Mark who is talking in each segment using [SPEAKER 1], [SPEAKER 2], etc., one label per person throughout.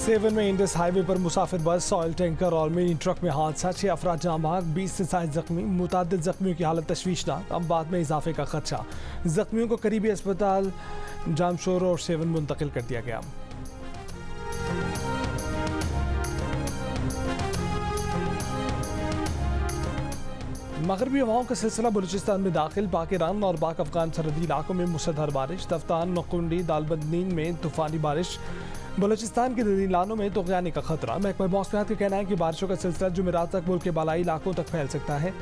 [SPEAKER 1] Seven में Indus highway पर मुसाफिर बस, ऑयल टैंकर और मिनी ट्रक में हादसा, 6 अफराद जाँ बहक, 20 से ज्यादा जख्मी। मुतअद्दिद जख्मियों की हालत तशवीशनाक, अब बाद में इजाफे का खदशा। जख्मियों को करीबी अस्पताल जामशोर और सेवन मुंतकिल कर दिया गया। मगरबी हवाओं का सिलसिला बलूचिस्तान में दाखिल, पाक-ईरान और पाक अफगान सरहदी इलाकों में मुसलधर बारिश। दफ्तान, नकुंडी, दालबंदीन में तूफानी बारिश। बलूचिस्तान के दीलानों में तुग़यानी का खतरा। महकमा मौसमियात का कहना है कि बारिशों का सिलसिला जुमेरात तक मुल्क के बालाई इलाकों तक फैल सकता है।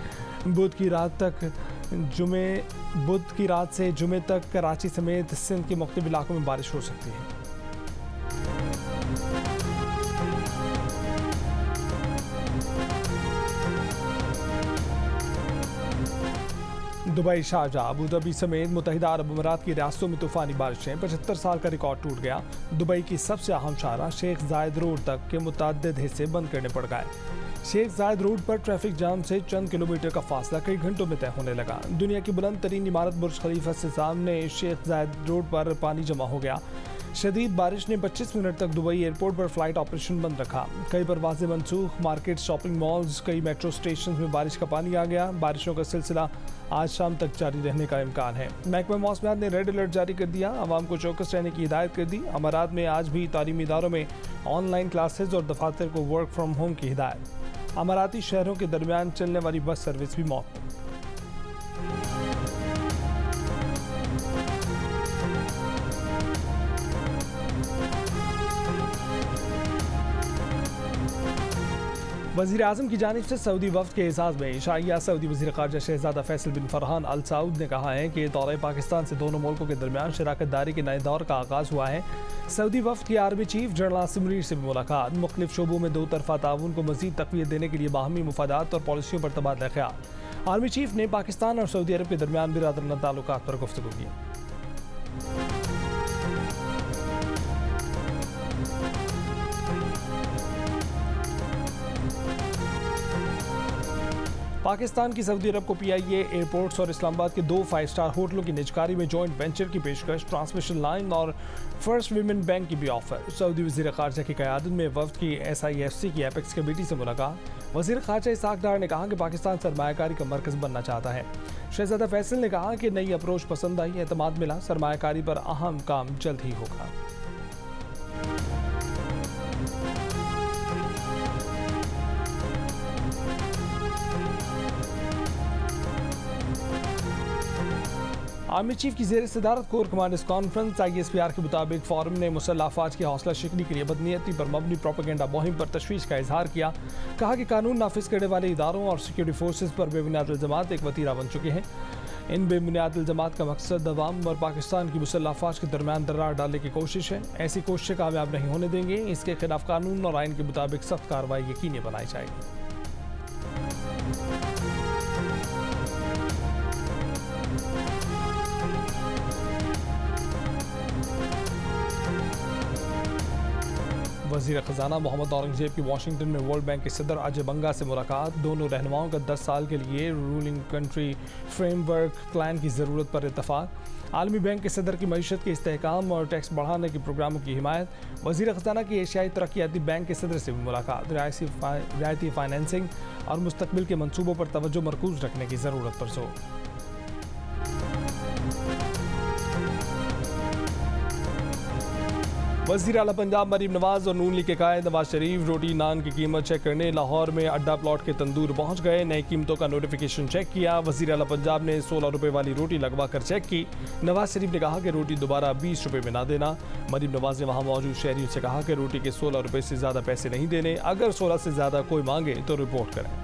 [SPEAKER 1] बुध की रात से जुमे तक कराची समेत सिंध के मुख्तलिफ इलाकों में बारिश हो सकती है। दुबई, शारजा, अबूधाबी समेत मुत्तहिदा अरब अमीरात की रियासतों में तूफानी बारिशें। 75 साल का रिकॉर्ड टूट गया। दुबई की सबसे अहम शाहरा शेख जायद रोड तक के मुतअद्दिद हिस्से बंद करने पड़ गए। शेख जायद रोड पर ट्रैफिक जाम से चंद किलोमीटर का फासला कई घंटों में तय होने लगा। दुनिया की बुलंद तरीन इमारत बुर्ज खलीफा से सामने शेख जायद रोड पर पानी जमा हो गया। शदीद बारिश ने 25 मिनट तक दुबई एयरपोर्ट पर फ्लाइट ऑपरेशन बंद रखा। कई परवाजें मनसूख। मार्केट, शॉपिंग मॉल्स, कई मेट्रो स्टेशन में बारिश का पानी आ गया। बारिशों का सिलसिला आज शाम तक जारी रहने का इम्कान है। महकमा मौसमियात ने रेड अलर्ट जारी कर दिया। आवाम को चौकस रहने की हिदायत कर दी। अमारात में आज भी तालीमी इदारों में ऑनलाइन क्लासेज और दफातर को वर्क फ्राम होम की हिदायत। अमाराती शहरों के दरमियान चलने वाली बस सर्विस भी मौत। वज़ीर आज़म की जानिब से सऊदी वफ़द के एजाज़ में इशाइया सऊदी वज़ीर ख़ारजा शहज़ादा फैसल बिन फरहान अल सऊद ने कहा है कि दौरे पाकिस्तान से दोनों मुल्कों के दरमियान शराकत दारी के नए दौर का आगाज़ हुआ है। सऊदी वफ़द की army chief general Asim Munir से भी मुलाकात। मुख्तलिफ शोबों में दो तरफ़ा ताउन को मज़ीद तक़वियत देने के लिए बाहमी मुफादात और पॉलिसियों पर तबादला ख़याल। आर्मी चीफ ने पाकिस्तान और सऊदी अरब के दरमियान बिरादराना ताल्लुकात पर गुफ्तगू की। पाकिस्तान की सऊदी अरब को PIA एयरपोर्ट्स और इस्लामाबाद के 2 5 स्टार होटलों की निजकारी में जॉइंट वेंचर की पेशकश, ट्रांसमिशन लाइन और फर्स्ट विमेन बैंक की भी ऑफर। सऊदी वज़ीर ख़ारजा की क़यादत में वफ़द की SIFC की एपेक्स कमेटी से मुलाकात। वज़ीर ख़ारजा इसहाक़ डार ने कहा कि पाकिस्तान सरमायाकारी का मरकज़ बनना चाहता है। शहज़ादा फैसल ने कहा कि नई अप्रोच पसंद आई, एतमाद मिला, सरमायाकारी पर अहम काम जल्द ही होगा। आर्मी चीफ की ज़ेर सदारत कोर कमांडर्स कॉन्फ्रेंस ISPR के मुताबिक फोरम ने मुसल्लह अफवाज की हौसला शिकनी के लिए बदनीयती पर मबनी प्रोपेगेंडा मुहिम पर तशवीश का इजहार किया। कहा कि कानून नाफिज करने वाले इदारों और सिक्योरिटी फोर्सेज पर बेबुनियाद इल्ज़ामात एक वतीरा बन चुके हैं। इन बेबुनियाद इल्ज़ामात का मकसद अवाम और पाकिस्तान की मुसल्लह अफवाज के दरमियान दरार डालने की कोशिश है। ऐसी कोशिशें कामयाब नहीं होने देंगे। इसके खिलाफ कानून और आइन के मुताबिक सख्त कार्रवाई यकीनी बनाई जाएगी। वज़ीर ख़ज़ाना मोहम्मद औरंगज़ेब की वाशिंगटन में वर्ल्ड बैंक के सदर अजय बंगा से मुलाकात। दोनों रहनुमाओं का 10 साल के लिए रूलिंग कंट्री फ्रेमवर्क प्लान की ज़रूरत पर इत्तफ़ाक़। आलमी बैंक के सदर की मईशत के इस्तेहकाम और टैक्स बढ़ाने के प्रोग्रामों की हिमायत। वज़ीर ख़ज़ाना की एशियाई तरक्याती बैंक के सदर से भी मुलाकात। रियायती फाइनेंसिंग और मुस्तक़बिल के मनसूबों पर तवज्जो मरकूज़ रखने की ज़रूरत पर जोर। वज़ीर आला पंजाब मरीम नवाज और नून लीग के कायद नवाज शरीफ रोटी नान की कीमत चेक करने लाहौर में अड्डा प्लॉट के तंदूर पहुंच गए। नई कीमतों का नोटिफिकेशन चेक किया। वज़ीर आला पंजाब ने 16 रुपये वाली रोटी लगवा कर चेक की। नवाज शरीफ ने कहा कि रोटी दोबारा 20 रुपये में ना देना। मरीम नवाज ने वहाँ मौजूद शहरियों से कहा कि रोटी के 16 रुपये से ज़्यादा पैसे नहीं देने। अगर 16 से ज़्यादा कोई मांगे तो रिपोर्ट करें।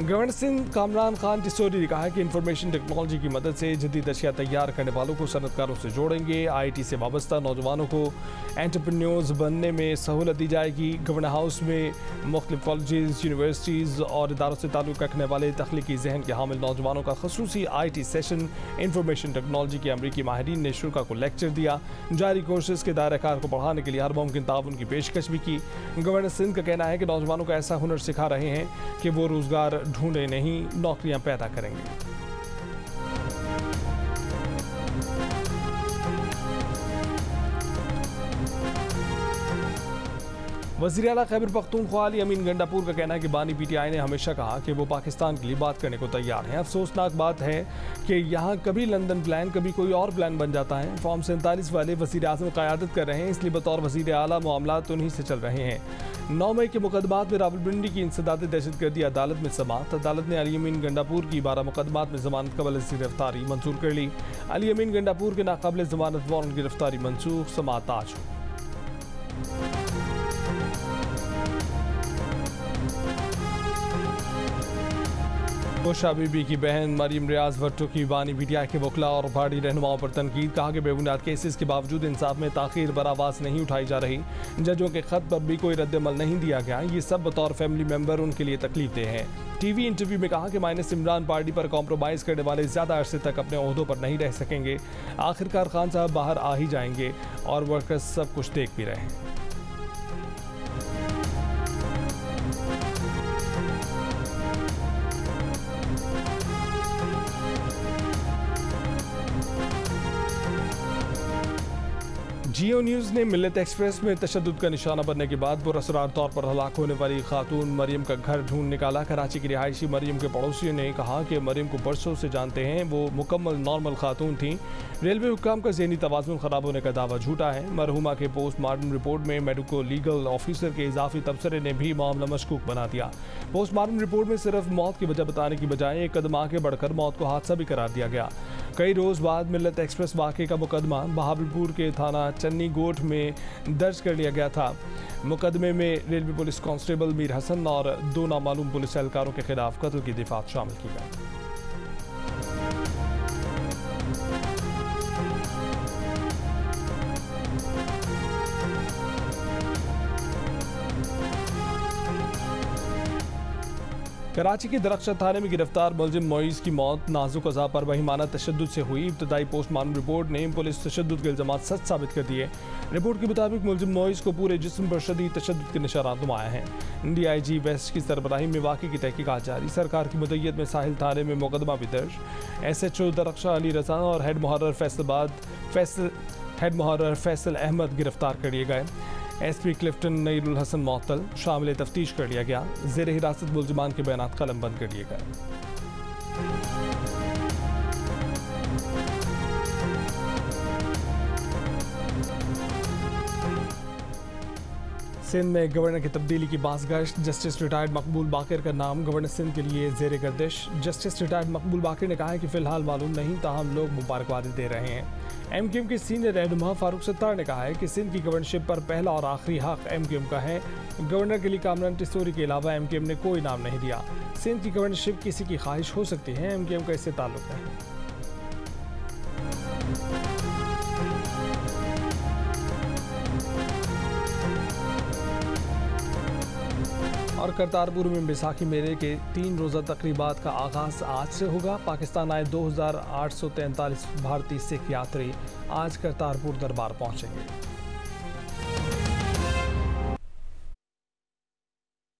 [SPEAKER 1] गवर्नर सिंध कामरान खान टिसोरी ने कहा कि इंफॉर्मेशन टेक्नोलॉजी की मदद से जदीद अशिया तैयार करने वालों को सनतकारों से जोड़ेंगे। IIT से वाबस्ता नौजवानों को एंटरप्रेन्योर्स बनने में सहूलत दी जाएगी। गवर्नर हाउस में मुख्तलिफ कॉलेजेस, यूनिवर्सिटीज़ और इदारों से ताल्लुक़ रखने वाले तख्लीकी जहन के हामिल नौजवानों का खसूसी IT सेशन। इंफॉर्मेशन टेक्नोलॉजी के अमरीकी माहिरीन ने शुरा को लेक्चर दिया। जारी कोर्सेज के दायरा-ए-कार को बढ़ाने के लिए हर मुमकिन ताउन की पेशकश भी की। गवर्नर सिंध का कहना है कि नौजवानों को ऐसा हुनर सिखा रहे हैं कि वो रोज़गार ढूंढे नहीं, नौकरियां पैदा करेंगे। वज़ीर आला खैबर पख्तूनख्वा अली अमीन गंडापुर का कहना है कि बानी पीटीआई ने हमेशा कहा कि वो पाकिस्तान के लिए बात करने को तैयार हैं। अफसोसनाक बात है कि यहाँ कभी लंदन प्लान, कभी कोई और प्लान बन जाता है। फॉर्म 47 वाले वज़ीर आज़म क़यादत कर रहे हैं, इसलिए बतौर वज़ीर आला मामलात उन्हीं से चल रहे हैं। 9 मई के मुकदमात में रावलपिंडी की इंसदाद दहशतगर्दी अदालत में समाअत। अदालत ने अली अमीन गंडापुर की 12 मुकदमात में जमानत कबल गिरफ्तारी मंजूर कर ली। अली अमीन गंडापुर के नाकाबिल जमानत वारंट गिरफ्तारी मंसूख, समाअत आज हो। खुशा बीबी की बहन मरीम रियाज भट्टो की बानी पीटीआई के वकला और पार्टी रहनुमाओं पर तनकीद। कहा कि बेबुनियाद केसेस के बावजूद इंसाफ में ताखीर पर आवाज़ नहीं उठाई जा रही। जजों के खत पर भी कोई रद्दमल नहीं दिया गया। ये सब बतौर फैमिली मेंबर उनके लिए तकलीफ दे हैं। टीवी इंटरव्यू में कहा कि माइनस इमरान पार्टी पर कॉम्प्रोमाइज़ करने वाले ज़्यादा अरसे तक अपने ओहदों पर नहीं रह सकेंगे। आखिरकार खान साहब बाहर आ ही जाएंगे और वर्कर्स सब कुछ देख भी रहे हैं। जियो न्यूज़ ने मिल्लत एक्सप्रेस में तशद्दुद का निशाना बनने के बाद पुरअसरार तौर पर हलाक होने वाली खातून मरीम का घर ढूंढ निकाला। कराची की रिहायशी मरीम के पड़ोसियों ने कहा कि मरीम को बरसों से जानते हैं, वो मुकम्मल नॉर्मल खातून थी। रेलवे हुक्काम का ज़हनी तवाज़ुन ख़राब होने का दावा झूठा है। मरहुमा के पोस्टमार्टम रिपोर्ट में मेडिको लीगल ऑफिसर के इजाफी तबसरे ने भी मामला मशकूक बना दिया। पोस्टमार्टम रिपोर्ट में सिर्फ मौत की वजह बताने की बजाय एक कदम आगे बढ़कर मौत को हादसा भी करार दिया गया। कई रोज़ बाद मिल्लत एक्सप्रेस वाक़े का मुकदमा बहावलपुर के थाना चन्नी गोठ में दर्ज कर लिया गया था। मुकदमे में railway police constable Mir Hasan और 2 नामालूम पुलिस एहलकारों के खिलाफ कत्ल की दिफात शामिल की गई। कराची के दरख्शा थाने में गिरफ्तार मुलजिम मोइज़ की मौत नाजुक अज़ा पर वहीमाना तशद्दुद से हुई। इब्तदाई पोस्टमार्टम रिपोर्ट ने पुलिस तशद्दुद के इल्ज़ामात सच साबित कर दिए। रिपोर्ट के मुताबिक मुलजिम मोइज़ को पूरे जिस्म पर शदीद तशद्दुद के निशानात नुमाया हैं। DIG वेस्ट की सरबराही में वाक़े की तहकीकात जारी। सरकार की मुद्दत में साहिल थाने में मुकदमा भी दर्ज। SHO दरख्शा अली रज़ा और हेड मुहर्रर फैसल अहमद गिरफ्तार कर लिए गए। SP क्लिफ्टन नईरुल हसन मअतल, शामिल तफ्तीश कर लिया गया। ज़ेर हिरासत मुलजिमान के बयानात कलम बंद कर लिए गए। सिंध में गवर्नर की तब्दीली की बाज़गश्त। जस्टिस रिटायर्ड मकबूल बाकिर का नाम गवर्नर सिंध के लिए ज़ेर गर्दिश। जस्टिस रिटायर्ड मकबूल बाकिर ने कहा है कि फ़िलहाल मालूम नहीं, ताहम लोग मुबारकबादी दे रहे हैं। MQM के सीनियर रहनुमा फारूक सत्तार ने कहा है कि सिंध की गवर्नरशिप पर पहला और आखिरी हक MQM का है। गवर्नर के लिए कामरान टिसोरी के अलावा MQM ने कोई नाम नहीं दिया। सिंध की गवर्नरशिप किसी की ख्वाहिश हो सकती है, MQM का इससे ताल्लुक है। और करतारपुर में बैसाखी मेले के 3 रोज़ा तकरीबात का आगाज़ आज से होगा। पाकिस्तान आए 2843 भारतीय सिख यात्री आज करतारपुर दरबार पहुंचेंगे।